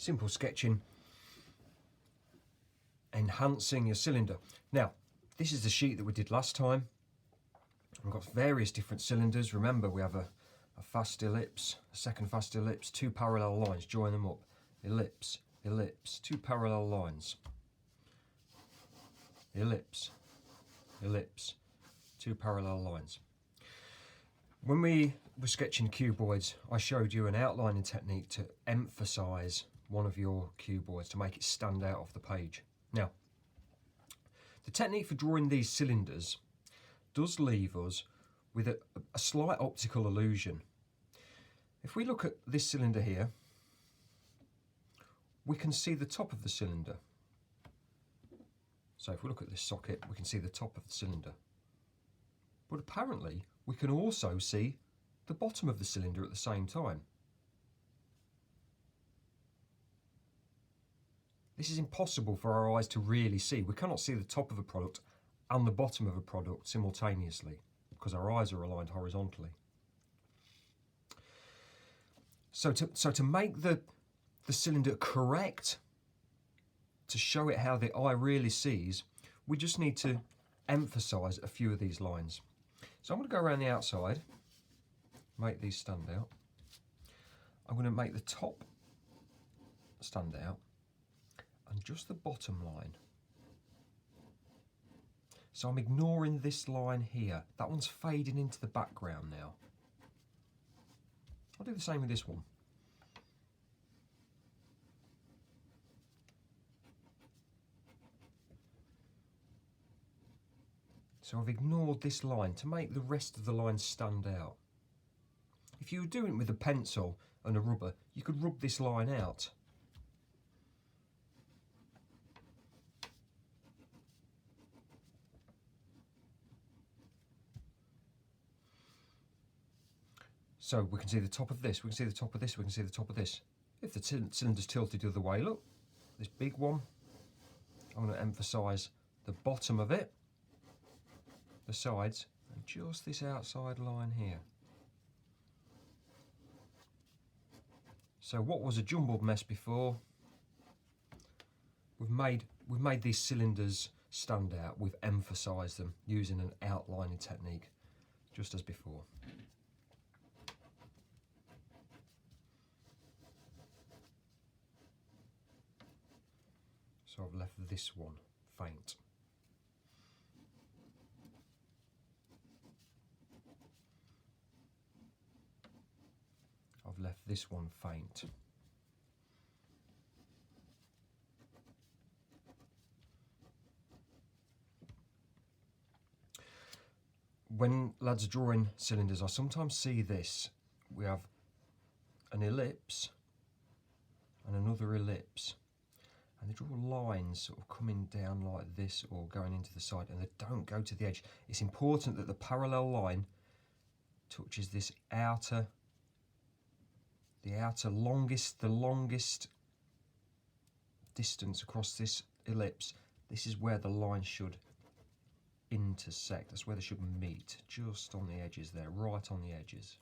simple sketching, enhancing your cylinder. Now, this is the sheet that we did last time. We've got various different cylinders. Remember, we have a fast ellipse, a second fast ellipse, two parallel lines, join them up, ellipse, ellipse, two parallel lines, ellipse, ellipse, two parallel lines. When we were sketching cuboids, I showed you an outlining technique to emphasize one of your cuboids, to make it stand out off the page. Now, the technique for drawing these cylinders does leave us with a slight optical illusion. If we look at this cylinder here, we can see the top of the cylinder. So if we look at this socket, we can see the top of the cylinder. But apparently, we can also see the bottom of the cylinder at the same time. This is impossible for our eyes to really see. We cannot see the top of a product and the bottom of a product simultaneously because our eyes are aligned horizontally. So to make the cylinder correct, to show it how the eye really sees, we just need to emphasize a few of these lines. So I'm going to go around the outside, make these stand out. I'm going to make the top stand out and just the bottom line. So I'm ignoring this line here. That one's fading into the background now. I'll do the same with this one. So I've ignored this line to make the rest of the lines stand out. If you were doing it with a pencil and a rubber, you could rub this line out. So we can see the top of this, we can see the top of this, we can see the top of this. If the cylinder's tilted the other way, look, this big one, I'm going to emphasise the bottom of it, the sides, and just this outside line here. So what was a jumbled mess before, we've made these cylinders stand out, we've emphasised them using an outlining technique, just as before. So I've left this one faint. I've left this one faint. When lads are drawing cylinders, I sometimes see this. We have an ellipse and another ellipse. And they draw lines sort of coming down like this or going into the side, and they don't go to the edge. It's important that the parallel line touches this the longest distance across this ellipse. This is where the line should intersect. That's where they should meet, just on the edges there, right on the edges.